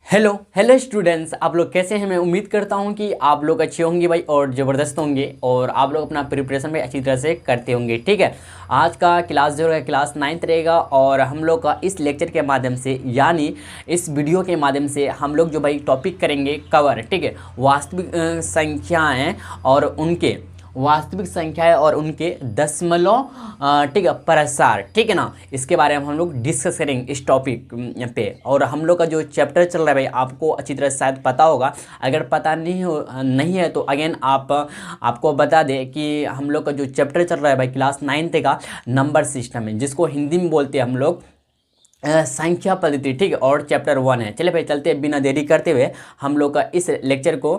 Hello hello students, आप लोग कैसे हैं। मैं उम्मीद करता हूं कि आप लोग अच्छे होंगे भाई और ज़बरदस्त होंगे और आप लोग अपना प्रिपरेशन भी अच्छी तरह से करते होंगे। ठीक है, आज का क्लास जो है क्लास 9th रहेगा और हम लोग का इस लेक्चर के माध्यम से यानी इस वीडियो के माध्यम से हम लोग जो भाई टॉपिक करेंगे कवर। ठीक है, संख्याएँ और उनके वास्तविक संख्याएं और उनके दशमलव ठीक है प्रसार। ठीक है ना, इसके बारे में हम लोग डिस्कस करेंगे इस टॉपिक पे। और हम लोग का जो चैप्टर चल रहा है भाई आपको अच्छी तरह से शायद पता होगा, अगर पता नहीं है तो अगेन आपको बता दें कि हम लोग का जो चैप्टर चल रहा है भाई क्लास 9th का नंबर सिस्टम है, जिसको हिंदी में बोलते हैं हम लोग संख्या पद्धति। ठीक है, और चैप्टर 1 है। चलिए भाई चलते हैं, बिना देरी करते हुए हम लोग का इस लेक्चर को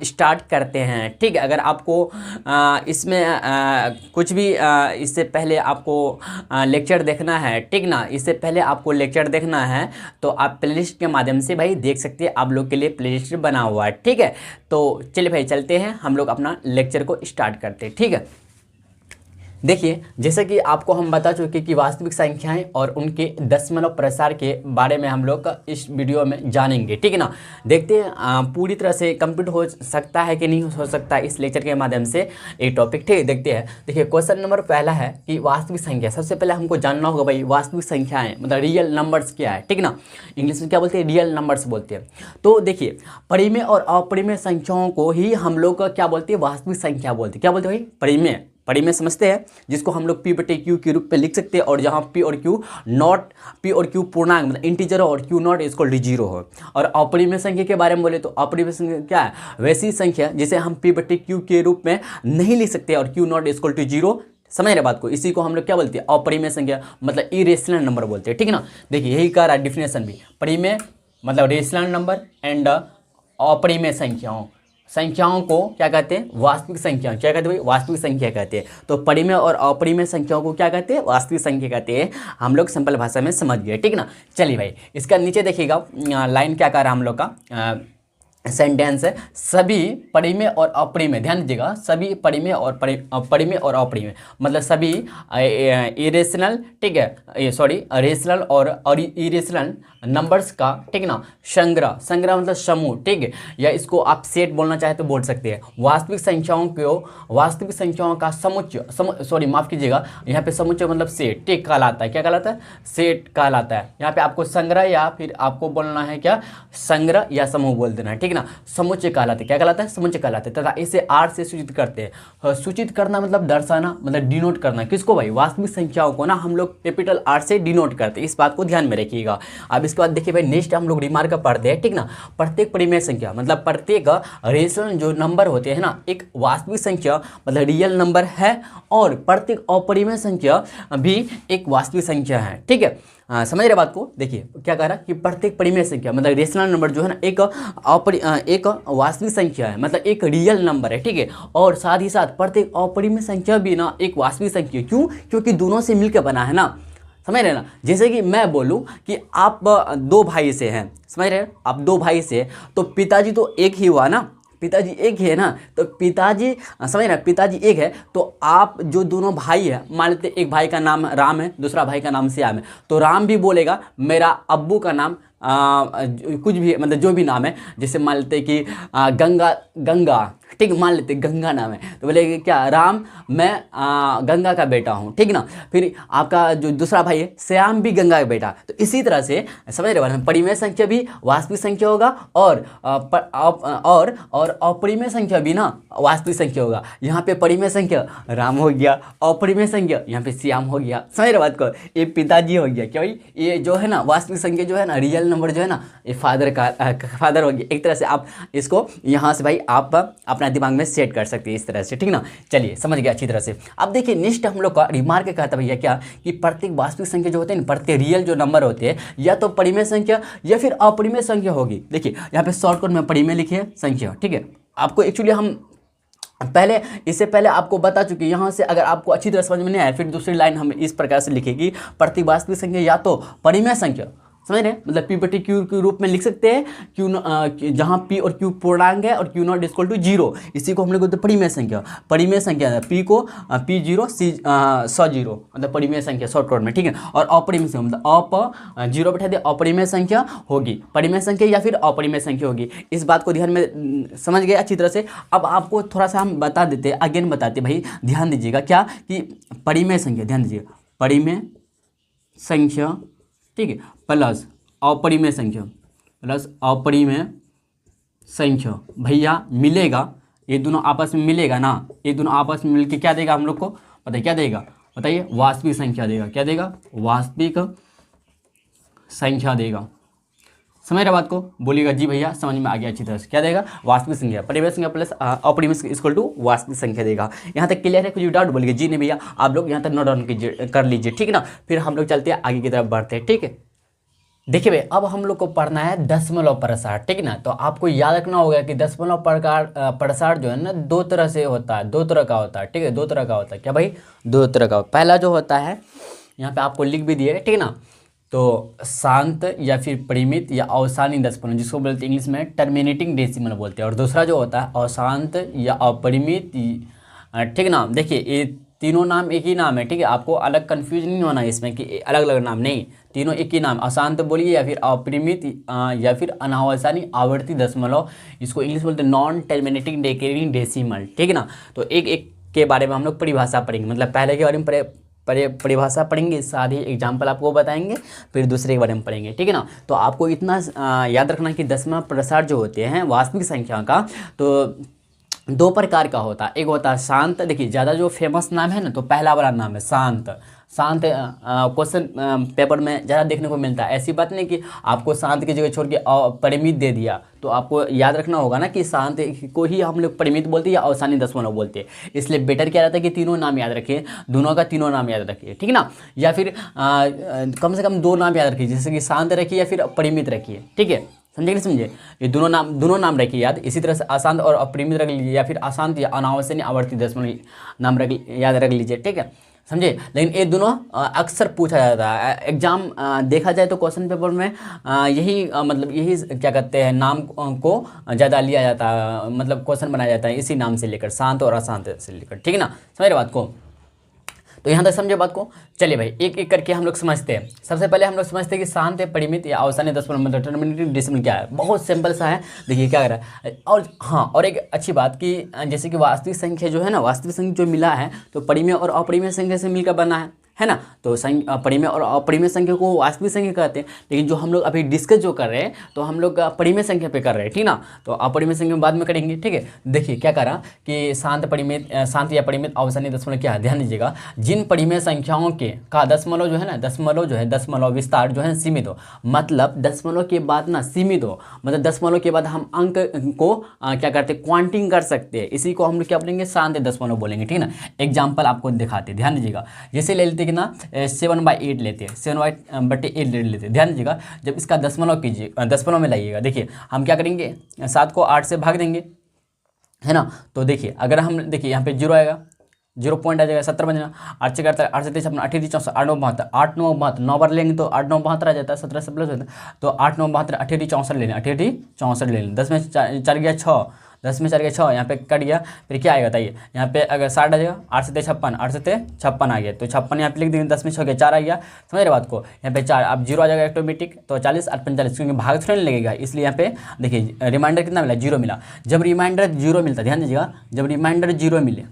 स्टार्ट करते हैं। ठीक है, अगर आपको इसमें कुछ भी इससे पहले आपको लेक्चर देखना है, ठीक ना, इससे पहले आपको लेक्चर देखना है तो आप प्लेलिस्ट के माध्यम से भाई देख सकते हैं, आप लोग के लिए प्लेलिस्ट बना हुआ है। ठीक है, तो चलिए भाई चलते हैं, हम लोग अपना लेक्चर को स्टार्ट करते हैं। ठीक है, देखिए जैसे कि आपको हम बता चुके कि वास्तविक संख्याएं और उनके दशमलव प्रसार के बारे में हम लोग इस वीडियो में जानेंगे। ठीक है ना, देखते हैं पूरी तरह से कंप्लीट हो सकता है कि नहीं हो सकता है इस लेक्चर के माध्यम से एक टॉपिक। ठीक है, देखते हैं। देखिए क्वेश्चन नंबर पहला है कि वास्तविक संख्या। सबसे पहले हमको जानना होगा भाई वास्तविक संख्याएँ मतलब रियल नंबर्स क्या है। ठीक ना, इंग्लिश में क्या बोलते हैं, रियल नंबर्स बोलते हैं। तो देखिए परिमेय और अपरिमेय संख्याओं को ही हम लोग क्या बोलते हैं, वास्तविक संख्या बोलते हैं। क्या बोलते हैं भाई, परिमेय समझते हैं, जिसको हम लोग P/Q के रूप में लिख सकते हैं। और जहाँ P और Q पूर्णांक मतलब इंटीजर हो और Q नॉट इक्वल टू 0 हो। और अपरिमेय संख्या के बारे में बोले तो अपरिमेय संख्या क्या है, वैसी संख्या जिसे हम P/Q के रूप में नहीं लिख सकते और Q नॉट इक्वल टू 0। समझ रहे बात को, इसी को हम लोग क्या बोलते हैं, अपरिमेय संख्या मतलब इरेशनल नंबर बोलते हैं। ठीक है ना, देखिए यही का डिफिनेशन भी, परिमेय मतलब रेशनल नंबर एंड अपरिमेय संख्याओं को क्या कहते हैं, वास्तविक संख्या। क्या कहते हैं भाई, वास्तविक संख्या कहते हैं। तो परिमेय और अपरिमेय संख्याओं को क्या कहते हैं, वास्तविक संख्या कहते हैं। हम लोग सिंपल भाषा में समझ गए। ठीक ना, चलिए भाई इसका नीचे देखिएगा लाइन क्या कर रहा है हम लोग का सेंटेंस है, सभी परिमेय और अपरिमेय। ध्यान दीजिएगा, सभी परिमेय और अपरिमेय मतलब सभी इरेशनल, ठीक है, सॉरी रेशनल और इरेशनल नंबर्स का, ठीक ना, संग्रह मतलब समूह। ठीक है, या इसको आप सेट बोलना चाहे तो बोल सकते हैं। वास्तविक संख्याओं का समुच्चय, सॉरी माफ कीजिएगा, यहाँ पे समुच्चय मतलब सेट, ठीक कहलाता है। क्या कहलाता है, सेट कहलाता है। यहाँ पे आपको संग्रह या फिर आपको बोलना है क्या, संग्रह या समूह बोल देना है। ठीक ना, समुच्चय कहलाते हैं। क्या कहलाता है, समुच्चय कहलाते हैं। तथा इसे आर से सूचित करते हैं। सूचित करना मतलब दर्शाना, मतलब डिनोट करना। किसको भाई, वास्तविक संख्याओं को ना हम लोग कैपिटल आर से डिनोट करते हैं। इस बात को ध्यान में रखिएगा। अब इसके बाद देखिए भाई नेक्स्ट हम लोग रिमार्क पढ़ते हैं। ठीक ना, प्रत्येक परिमेय संख्या मतलब प्रत्येक रेशनल जो नंबर होते हैं ना, एक वास्तविक संख्या मतलब रियल नंबर है, और प्रत्येक अपरिमेय संख्या भी एक वास्तविक संख्या है। ठीक है, समझ रहे बात को। देखिए क्या कह रहा है कि प्रत्येक परिमेय संख्या मतलब रेशनल नंबर जो है ना एक वास्तविक संख्या है, मतलब एक रियल नंबर है। ठीक है, और साथ ही साथ प्रत्येक अपरिमेय संख्या भी ना एक वास्तविक संख्या। क्यों, क्योंकि दोनों से मिलकर बना है ना। समझ रहे ना, जैसे कि मैं बोलूं कि आप दो भाई से हैं, समझ रहे हैं, आप दो भाई से, तो पिताजी तो एक ही हुआ ना, पिताजी एक ही है ना, तो पिताजी समझ रहे, पिताजी एक है। तो आप जो दोनों भाई है, मान लेते एक भाई का नाम राम है, दूसरा भाई का नाम श्याम है, तो राम भी बोलेगा मेरा अब्बू का नाम कुछ भी मतलब जो भी नाम है, जैसे मान लेते कि गंगा, ठीक, मान लेते गंगा नाम है, तो बोलेगा क्या, राम मैं गंगा का बेटा हूँ। ठीक ना, फिर आपका जो दूसरा भाई है श्याम भी गंगा का बेटा। तो इसी तरह से समझ रहे, परिमेय संख्या भी वास्तविक संख्या होगा और अपरिमेय संख्या भी ना वास्तविक संख्या होगा। यहाँ पे परिमेय संख्या राम हो गया, अपरिमेय संख्या यहाँ पे श्याम हो गया। समझ रहे बात को, ये पिताजी हो गया। क्या भाई, ये जो है ना वास्तविक संख्या जो है ना, रियल नंबर जो है ना, ये फादर हो गया। एक तरह से आप इसको यहाँ से भाई आप अपना दिमाग में सेट कर सकते हैं इस तरह से। ठीक ना, चलिए समझ गया अच्छी तरह से। अब देखिए नेक्स्ट हम लोग का रिमार्क कहता है भैया क्या, कि प्रत्येक वास्तविक संख्या जो होते हैं, प्रत्येक रियल जो नंबर होते हैं, या तो परिमेय संख्या या फिर अपरिमेय संख्या होगी। देखिए यहाँ पे शॉर्टकट में परिमेय लिखे संख्या। ठीक है, आपको एक्चुअली हम इससे पहले आपको बता चुके, यहाँ से अगर आपको अच्छी तरह समझ में नहीं आया, फिर दूसरी लाइन हम इस प्रकार से लिखेगी, प्रत्येक वास्तविक संख्या या तो परिमेय संख्या समझ रहे हैं, मतलब पी बटे क्यू के रूप में लिख सकते हैं, जहाँ पी और क्यू पूर्णांक है और क्यू नॉट इक्वल टू 0, इसी को हम लोग बोलते हैं परिमेय संख्या। परिमेय संख्या है पी को पी 0 सी 100 0 मतलब परिमेय संख्या शॉर्टकट में, ठीक है। और अपरिमेय संख्या मतलब 0 बैठा दे अपरिमेय संख्या होगी, परिमेय संख्या या फिर अपरिमेय संख्या होगी। इस बात को ध्यान में समझ गए अच्छी तरह से। अब आपको थोड़ा सा हम बता देते हैं, अगेन बताते भाई, ध्यान दीजिएगा क्या कि परिमेय संख्या, ध्यान दीजिएगा, परिमेय संख्या, ठीक है, प्लस अपरिमेय संख्या, प्लस अपरिमेय संख्या भैया मिलेगा, ये दोनों आपस में मिलेगा ना, ये दोनों आपस में मिलके क्या देगा हम लोग को, बताइए क्या देगा, बताइए वास्तविक संख्या देगा। क्या देगा, वास्तविक संख्या देगा। समझ रहे बात को, बोलिएगा जी भैया समझ में आ गया अच्छी तरह से। क्या देगा, वास्तविक संख्या, परिमेय संख्या प्लस अपरिमेय इक्वल टू वास्तविक संख्या देगा। यहाँ तक क्लियर है, कुछ डाउट बोलिए जी नहीं भैया, आप लोग यहाँ तक नोट डाउन कीजिए, कर लीजिए, ठीक है ना। फिर हम लोग चलते हैं आगे की तरफ बढ़ते हैं, ठीक है। देखिए भाई, अब हम लोग को पढ़ना है दशमलव प्रसार, ठीक है ना। तो आपको याद रखना होगा कि दशमलव प्रसार जो है ना, दो तरह से होता है, दो तरह का होता है, ठीक है, दो तरह का होता है। क्या भाई, दो तरह का। पहला जो होता है, यहाँ पे आपको लिख भी दिए, ठीक है ना, तो शांत या फिर परिमित या अवसानी दशमलव, जिसको बोलते हैं इंग्लिश में टर्मिनेटिंग डेसिमल बोलते हैं। और दूसरा जो होता है अशांत या अपरिमित, ठीक है ना। देखिए ये तीनों नाम एक ही नाम है, ठीक है, आपको अलग कंफ्यूज नहीं होना है इसमें कि अलग अलग नाम, नहीं, तीनों एक ही नाम, अशांत बोलिए या फिर अपरिमित या फिर अनावसानी आवर्ती दशमलव, इसको इंग्लिश बोलते हैं नॉन टर्मिनेटिंग डिक्रीजिंग डेसिमल, ठीक है ना। तो एक एक के बारे में हम लोग परिभाषा पढ़ेंगे, मतलब पहले के बारे में परिभाषा पढ़ेंगे, साथ ही एग्जाम्पल आपको बताएंगे, फिर दूसरे के बारे में पढ़ेंगे, ठीक है ना। तो आपको इतना याद रखना कि दशमलव प्रसार जो होते हैं वास्तविक संख्या का, तो दो प्रकार का होता है। एक होता है शांत, देखिए ज़्यादा जो फेमस नाम है ना, तो पहला वाला नाम है शांत। शांत क्वेश्चन पेपर में ज़्यादा देखने को मिलता है। ऐसी बात नहीं कि आपको शांत की जगह छोड़ के परिमित दे दिया, तो आपको याद रखना होगा ना कि शांत को ही हम लोग परिमित बोलते हैं या अवसानी दशमलव बोलते हैं। इसलिए बेटर क्या रहता है कि तीनों नाम याद रखिए, दोनों का तीनों नाम याद रखिए, ठीक है ना। या फिर कम से कम दो नाम याद रखिए, जैसे कि शांत रखिए या फिर परिमित रखिए, ठीक है, समझे कि समझे। ये दोनों नाम रखिए याद। इसी तरह से अशांत और अपरिमित रख लीजिए, या फिर अशांत या अनावश्यक आवर्ती दशमलव नाम याद रख लीजिए, ठीक है, समझे। लेकिन ये दोनों अक्सर पूछा जाता है एग्जाम, देखा जाए तो क्वेश्चन पेपर में यही मतलब यही क्या कहते हैं, नाम को ज़्यादा लिया जाता है, मतलब क्वेश्चन बनाया जाता है इसी नाम से लेकर, शांत और अशांत से लेकर, ठीक है ना, समझ रहे बात को। तो यहाँ तक समझे बात को। चलिए भाई, एक एक करके हम लोग समझते हैं। सबसे पहले हम लोग समझते हैं कि शांत परिमित या अवसानी दशमलव मतलब टर्मिनेटिंग डेसिमल क्या है। बहुत सिंपल सा है, देखिए क्या कर रहा है। और हाँ, और एक अच्छी बात कि जैसे कि वास्तविक संख्या जो है ना, वास्तविक संख्या जो मिला है तो परिमेय और अपरिमेय संख्या से मिलकर बना है ना। तो परिमेय और अपरिमेय संख्या को वास्तविक संख्या कहते हैं, लेकिन जो हम लोग अभी डिस्कस जो कर रहे हैं तो हम लोग परिमेय संख्या पे कर रहे हैं, ठीक ना। तो अपरिमेय संख्या बाद में करेंगे, ठीक है। देखिए क्या करा कि शांत या परिमित अवसानी दशमलव क्या है, ध्यान दीजिएगा। जिन परिमेय संख्याओं के का दशमलव जो है ना, दशमलव विस्तार जो है सीमित हो, मतलब दशमलव के बाद ना सीमित हो, मतलब दशमलव के बाद हम अंक को क्या करते हैं, क्वांटिंग कर सकते हैं। इसी को हम लोग क्या बोलेंगे, शांत दशमलव बोलेंगे, ठीक है ना। एग्जाम्पल आपको दिखाते हैं, ध्यान दीजिएगा। जैसे ले लेते कि ना 7/8 लेते हैं, 7/8 लेते हैं, ध्यान दीजिएगा। जब इसका दशमलव कीजिए, दशमलव में लाइएगा, देखिए हम क्या करेंगे, 7 को 8 से भाग देंगे, है ना। तो देखिए अगर हम देखिए यहाँ पे 0 आएगा, 0 पॉइंट आ जाएगा, 70 बन जाएगा। 8 से करता है 8 से 53 8 3 64 8 9 72 8 9 72 9 बार लेंगे तो 8 9 72 आ जाता है, 17 से प्लस होता है तो 8 9 72 8 64 ले लें, 8 64 ले लें। 10 में 4 गया 6, 10 में 4 गया 6, यहाँ पे कट गया, फिर क्या आएगा बताइए। यहाँ पे अगर 60 आ जाएगा, 8 से 56 8 से 56 आ गया, तो 56 यहाँ पे लिख देंगे। 10 में 6 गया 4 आ गया, समझ रहे बात को। यहाँ पे 4 अब 0 आ जाएगा ऑटोमेटिक, तो 40 8 45, क्योंकि भाग थोड़ा नहीं लगेगा, इसलिए यहाँ पे देखिए रिमाइंडर कितना मिला, 0 मिला। जब रिमाइंडर 0 मिलता, ध्यान दीजिएगा, जब रिमाइंडर 0 मिले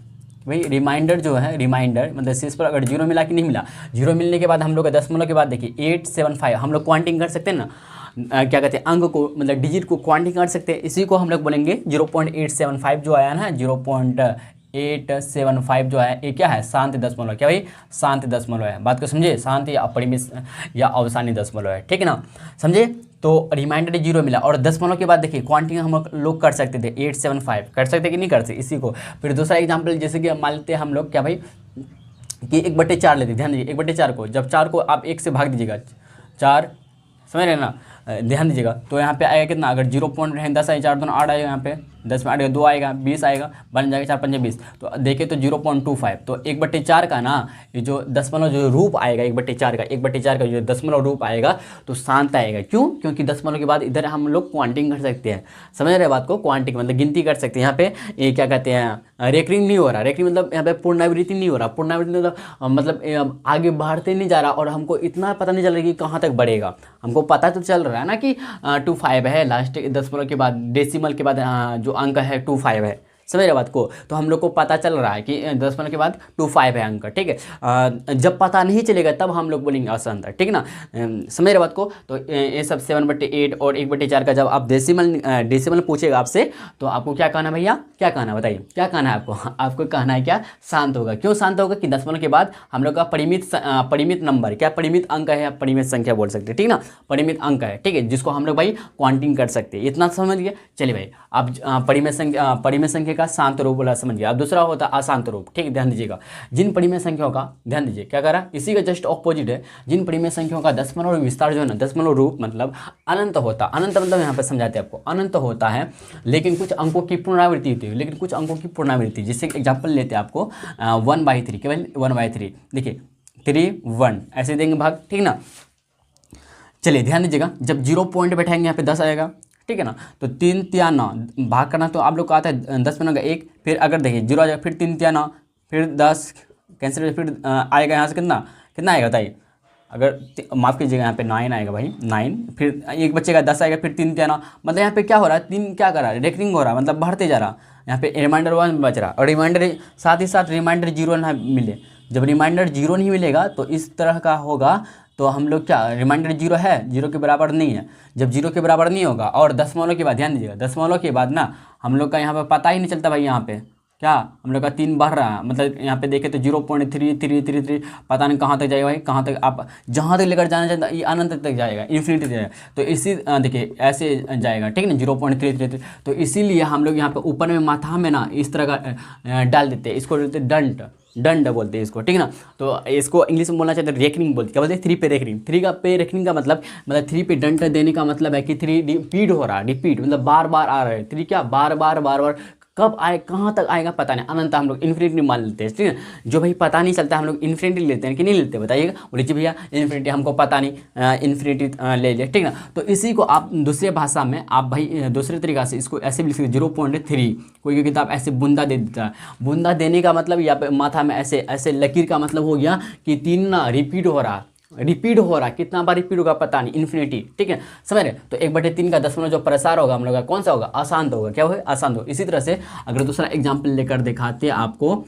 भाई, रिमाइंडर जो है, रिमाइंडर मतलब शेष पर अगर 0 मिला कि नहीं मिला, 0 मिलने के बाद हम लोग दशमलव के बाद देखिए 875 हम लोग क्वांटिंग कर सकते हैं ना, क्या कहते हैं, अंक को मतलब डिजिट को क्वांटिंग कर सकते हैं। इसी को हम लोग बोलेंगे 0.875 जो आया ना, 0.875 जो है, ये क्या है, शांत दशमलव। क्या भाई, शांत दशमलव है। बात को समझे, शांत या अपरिमित या अवसानी दशमलव है, ठीक है ना, समझे। तो रिमाइंडर 0 मिला, और दशमलव के बाद देखिए क्वांटिटी हम लोग कर सकते थे, 875 कर सकते कि नहीं कर सकते, इसी को। फिर दूसरा एग्जाम्पल, जैसे कि मान लेते हैं हम लोग क्या भाई कि 1/4 लेते, ध्यान दीजिए 1/4 को, जब 4 को आप 1 से भाग दीजिएगा, 4 समझ रहे हैं ना, ध्यान दीजिएगा। तो यहाँ पे आएगा कितना, अगर 0 पॉइंट है 10 आई 4 2 8 आएगा, यहाँ पे 10 में 8 2 आएगा, 20 आएगा, बन जाएगा 4 पंजे 20। तो देखें तो 0.25, तो 1/4 का ना ये जो दशमलव जो रूप आएगा 1/4 का जो दशमलव रूप आएगा तो शांत आएगा। क्यों? क्योंकि दशमलव के बाद इधर हम लोग क्वांटिंग कर सकते हैं, समझ रहे बात को, क्वांटिंग मतलब गिनती कर सकते हैं। यहाँ पे ये क्या कहते हैं, रेकरिंग नहीं हो रहा, रेकरिंग मतलब यहाँ पे पुनरावृत्ति नहीं हो रहा, पुनरावृत्ति मतलब आगे बढ़ते नहीं जा रहा और हमको इतना पता नहीं चल रहा कि कहाँ तक बढ़ेगा। हमको पता तो चल रहा है ना कि 25 है, लास्ट दशमलव के बाद डेसिमल के बाद जो अंक है 25 है, समझ रहे बात को। तो हम लोग को पता चल रहा है कि दशमलव के बाद 25 है अंक, ठीक है। जब पता नहीं चलेगा तब हम लोग बोलेंगे अशांत, ठीक ना, समझ रहे बात को। तो ये सब 7/8 और 1/4 का जब आप डेसिमल पूछेगा आपसे तो आपको क्या कहना है भैया, क्या कहना है बताइए, क्या कहना है आपको? आपको कहना है क्या, शांत होगा। क्यों शांत होगा? कि दशमलव के बाद हम लोग का परिमित नंबर, क्या परिमित अंक है या परिमित संख्या बोल सकते हैं, ठीक ना, परिमित अंक है, ठीक है, जिसको हम लोग भाई क्वांटिंग कर सकते हैं। इतना समझ गए? चलिए भाई, आप परिमित संख्या का शांत रूप बोला, समझ गया। अब दूसरा होता है अशांत रूप, ठीक है, ध्यान दीजिएगा। जिन परिमेय संख्याओं का, ध्यान दीजिए क्या कह रहा है, इसी का जस्ट ऑपोजिट है। जिन परिमेय संख्याओं का दशमलव विस्तार जो है ना, दशमलव रूप मतलब अनंत होता, अनंत मतलब यहाँ पे समझाते हैं आपको, अनंत होता है लेकिन कुछ अंकों की पुनरावृत्ति होती है, लेकिन कुछ अंकों की पुनरावृत्ति, जैसे एग्जाम्पल लेते हैं आपको 1/3, केवल 1/3, देखिए 3 1 ऐसे देंगे भाग, ठीक ना। चलिए ध्यान दीजिएगा, जब 0 पॉइंट बैठाएंगे यहाँ पे 10 आएगा, ठीक है ना। तो 3 3 9 भाग करना तो आप लोग को आता है 10 में 1, फिर अगर देखिए 0 आ जाएगा, फिर 3 3 9, फिर 10 कैंसिल, फिर आएगा यहाँ से कितना कितना आएगा बताइए, अगर माफ़ कीजिएगा यहाँ पे 9 आएगा भाई, 9, फिर एक बच्चे का 10 आएगा, फिर 3 3 9, मतलब यहाँ पे क्या हो रहा है, 3 क्या कर रहा है, रेकरिंग हो रहा है, मतलब बढ़ते जा रहा। यहाँ पे रिमाइंडर 1 बच रहा और रिमाइंडर साथ ही साथ रिमाइंडर 0 ना मिले। जब रिमाइंडर 0 नहीं मिलेगा तो इस तरह का होगा, तो हम लोग क्या, रिमाइंडर 0 है, 0 के बराबर नहीं है। जब 0 के बराबर नहीं होगा और दशमलव के बाद, ध्यान दीजिएगा, दशमलव के बाद ना हम लोग का यहाँ पे पता ही नहीं चलता भाई, यहाँ पे क्या हम लोग का 3 बढ़ रहा है, मतलब यहाँ पे देखें तो 0.3333 पता नहीं कहाँ तक जाएगा भाई, कहाँ तक आप जहाँ तक लेकर जाना चाहते हैं, ये अनंत तक जाएगा, इन्फिनिटी जाएगा। तो इसी देखिए ऐसे जाएगा, ठीक है ना, 0.333। तो इसीलिए हम लोग यहाँ पे ऊपर में माथा में ना इस तरह का डाल देते हैं, इसको बोलते हैं दंड बोलते हैं इसको, ठीक है ना। तो इसको इंग्लिश में बोलना चाहते हैं रेकनिंग बोलते हैं, क्या बोलते हैं, 3 पे रेकनिंग। 3 का पे रेकनिंग का मतलब 3 पे दंड देने का मतलब है कि 3 रिपीट हो रहा है, रिपीट मतलब बार बार आ रहा है, 3 क्या बार बार कब आए कहाँ तक आएगा पता नहीं, अनंत हम लोग इन्फिनिटी मान लेते हैं, ठीक है। जो भाई पता नहीं चलता हम लोग इन्फिनिटी लेते हैं कि नहीं लेते, बताइएगा। बोले जी भैया इन्फिनिटी हमको पता नहीं, इन्फिनिटी ले ले, ठीक ना। तो इसी को आप दूसरे भाषा में आप भाई दूसरे तरीका से इसको ऐसे भी लिख सकते 0.3। कोई किताब ऐसे बूंदा दे देता है, बूंदा देने का मतलब या पे माथा में ऐसे ऐसे लकीर का मतलब हो गया कि 3 ना रिपीट हो रहा, कितना बार रिपीट होगा पता नहीं, इन्फिनिटी, ठीक है, समझ रहे। तो 1/3 का दशमलव जो प्रसार होगा हम लोग का कौन सा होगा, अशांत होगा, क्या होगा, अशांत होगा। इसी तरह से अगर दूसरा एग्जाम्पल लेकर दिखाते हैं आपको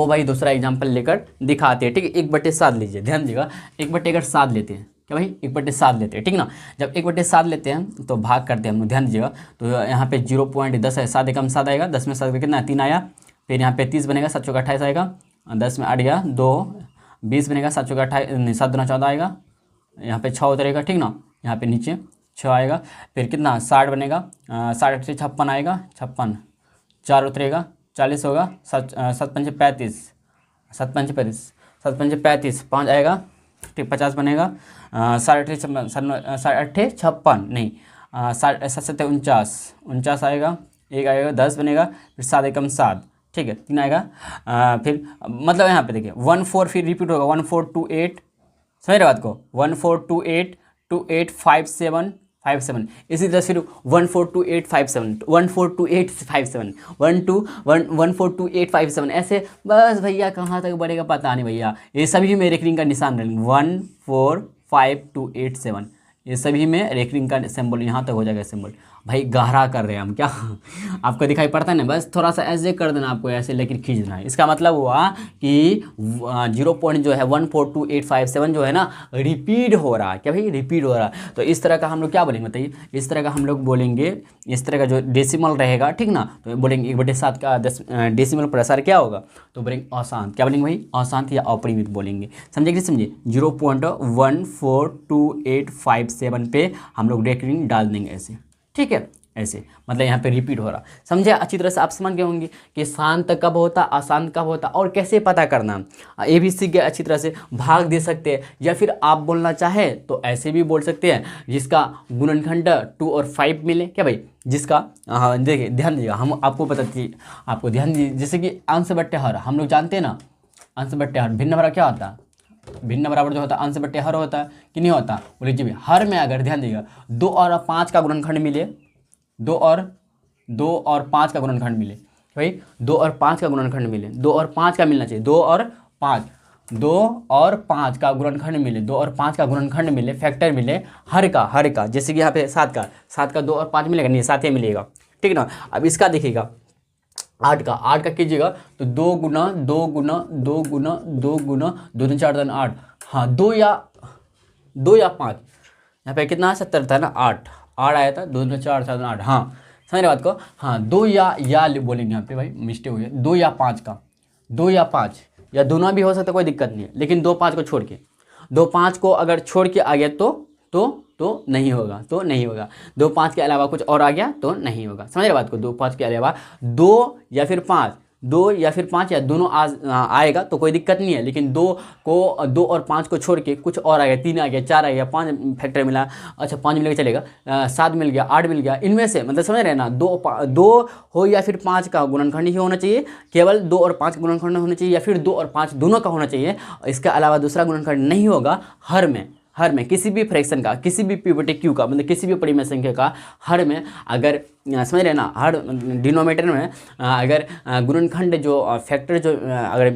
भाई दूसरा एग्जाम्पल लेकर दिखाते हैं, ठीक है। 1/7 लीजिए, ध्यान दीजिएगा, 1/7 लेते हैं, क्या भाई 1/7 लेते हैं, ठीक ना। जब 1/7 लेते हैं तो भाग करते हैं हम, ध्यान दीजिएगा। तो यहाँ पे 0.10 है, 7 एकम 7 आएगा, 10 में 7 कितना 3 आया, फिर यहाँ पे 30 बनेगा, 7 चौका 28 आएगा, 10 में 8 गया 2, 20 बनेगा, 7 चौका 28, 7 दूना 14 आएगा, यहाँ पे 6 उतरेगा, ठीक ना, यहाँ पे नीचे 6 आएगा, फिर कितना 60 बनेगा, 60 से 56 आएगा, 56 4 उतरेगा, 40 होगा, 7 पंचे 35, 7 पंचे 35, 5 आएगा, ठीक 50 बनेगा, 60 56 नहीं, 7 7 49 आएगा, 1 आएगा, 10 बनेगा, फिर 7 एकम 7, ठीक है, 3 आएगा, फिर मतलब यहाँ पे देखिए 14 फिर रिपीट होगा, 1428, समझ रहे बात को, 1428 2857 57, इसी तरह फिर 142857 142857 1142857 ऐसे। बस भैया कहाँ तक बढ़ेगा पता नहीं भैया, ये सभी में रेकरिंग का निशान रहेंगे, 14527 ये सभी में रेकरिंग का सिंबल यहाँ तक हो जाएगा सिंबल। भाई गहरा कर रहे हैं हम क्या, आपको दिखाई पड़ता है ना, बस थोड़ा सा ऐसे कर देना, आपको ऐसे लेकर खींच देना है। इसका मतलब हुआ कि 0 पॉइंट जो है 142,857 जो है ना रिपीट हो रहा है, क्या भाई रिपीट हो रहा है। तो इस तरह का हम लोग क्या बोलेंगे बताइए, इस तरह का हम लोग बोलेंगे, इस तरह का जो डेसिमल रहेगा, ठीक ना, तो बोलेंगे 1/7 का डेसिमल प्रसार क्या होगा, तो बोलेंगे अशांत, क्या बोलेंगे भाई अशांत या अपरिमित बोलेंगे, समझे कि समझे। 0.142,857 पे हम लोग रेकरिंग डाल देंगे ऐसे, ठीक है। ऐसे, मतलब यहाँ पे रिपीट हो रहा। समझे? अच्छी तरह से आप समझ गए होंगे कि शांत कब होता, अशांत कब होता और कैसे पता करना, ये भी सीख गए अच्छी तरह से। भाग दे सकते हैं, या फिर आप बोलना चाहे तो ऐसे भी बोल सकते हैं, जिसका गुणनखंड 2 और 5 मिले, क्या भाई, जिसका, हाँ देखिए ध्यान दीजिएगा, हम आपको पता थी, आपको ध्यान दीजिए, जैसे कि अंश बट्टे हर, हम लोग जानते हैं ना, अंश बट्टे हर, भिन्न बराबर क्या होता है, भिन्न बराबर जो होता है अंश बट्टे हर होता है कि नहीं होता, बोलिए जी। हर में अगर ध्यान दीजिएगा 2 और 5 का गुणनखंड मिले, 2 और 5 का गुणनखंड मिले भाई, 2 और 5 का गुणनखंड मिले, 2 और 5 का मिलना चाहिए, 2 और 5 का गुणनखंड मिले, 2 और 5 का गुणनखंड मिले, फैक्टर मिले हर का, जैसे कि यहाँ पे 7 का 2 और 5 मिलेगा नहीं, 7 ही मिलेगा, ठीक ना। अब इसका देखिएगा 8 का कीजिएगा तो 2 गुना 2 गुना 2 गुना 2 गुना 2 3 4 8, हाँ 2 या 5, यहाँ पे कितना 70 था ना, 8 आया था, 2 4 7 8, हाँ समझ रहे बात को, हाँ 2 या बोलेंगे यहाँ पे भाई, मिस्टेक हो गया, 2 या 5 का, 2 या 5 या दोनों भी हो सकता है, कोई दिक्कत नहीं है, लेकिन 2 5 को छोड़ के, 2 5 को अगर छोड़ के आ गया तो नहीं होगा, 2 5 के अलावा कुछ और आ गया तो नहीं होगा, समझ रहे बात को। 2 5 के अलावा 2 या फिर 5 या दोनों आएगा तो कोई दिक्कत नहीं है, लेकिन 2 और 5 को छोड़ के कुछ और आ गया, 3 आ गया, 4 आ गया, 5 फैक्टर मिला, अच्छा 5 मिलेगा चलेगा, 7 मिल गया, 8 मिल गया, इनमें से मतलब समझ रहे हैं ना, 2 हो या फिर 5 का गुणनखंड ही होना चाहिए, केवल 2 और 5 का गुणनखंड होना चाहिए, या फिर 2 और 5 दोनों का होना चाहिए, इसके अलावा दूसरा गुणनखंड नहीं होगा। हर में किसी भी फ्रैक्शन का, किसी भी पी बटे क्यू का, मतलब किसी भी परिमेय संख्या का हर में अगर समझ रहे ना, हर डिनोमिनेटर में अगर गुणनखंड जो फैक्टर जो अगर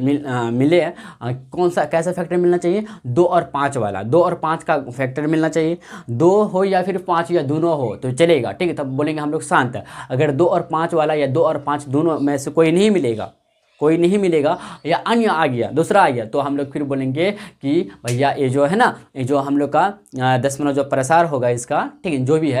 मिले, कौन सा कैसा फैक्टर मिलना चाहिए, 2 और 5 वाला, 2 और 5 का फैक्टर मिलना चाहिए, 2 हो या फिर 5 या दोनों हो तो चलेगा, ठीक है, तब बोलेंगे हम लोग शांत। अगर 2 और 5 वाला या 2 और 5 दोनों में से कोई नहीं मिलेगा या अन्य आ गया, दूसरा आ गया, तो हम लोग फिर बोलेंगे कि भैया ये जो है ना, ये जो हम लोग का दशमलव जो प्रसार होगा इसका, ठीक है,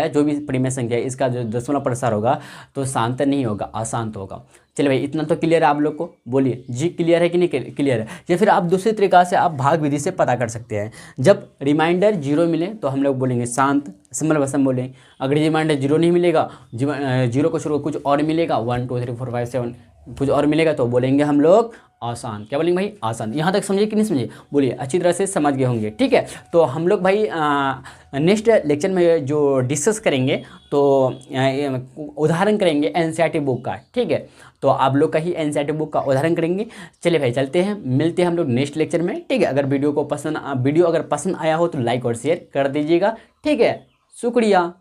जो भी परिमेय संख्या है इसका जो दशमलव प्रसार होगा तो शांत नहीं होगा, अशांत होगा। चलिए भाई इतना तो क्लियर है आप लोग को, बोलिए जी क्लियर है कि नहीं क्लियर है। या फिर आप दूसरी तरीका से आप भाग विधि से पता कर सकते हैं, जब रिमाइंडर 0 मिले तो हम लोग बोलेंगे शांत, सिंपल वसम बोलेंगे। अगर रिमाइंडर 0 नहीं मिलेगा, 0 को छोड़ कुछ और मिलेगा, 1 2 3 4 5 7 कुछ और मिलेगा तो बोलेंगे हम लोग आसान। क्या बोलेंगे भाई? आसान। यहाँ तक समझे कि नहीं समझे? बोलिए, अच्छी तरह से समझ गए होंगे। ठीक है, तो हम लोग भाई नेक्स्ट लेक्चर में जो डिस्कस करेंगे तो उदाहरण करेंगे एनसीईआरटी बुक का। ठीक है, तो आप लोग का ही एनसीईआरटी बुक का उदाहरण करेंगे। चलिए भाई चलते हैं, मिलते हैं हम लोग नेक्स्ट लेक्चर में। ठीक है, अगर वीडियो अगर पसंद आया हो तो लाइक और शेयर कर दीजिएगा। ठीक है, शुक्रिया।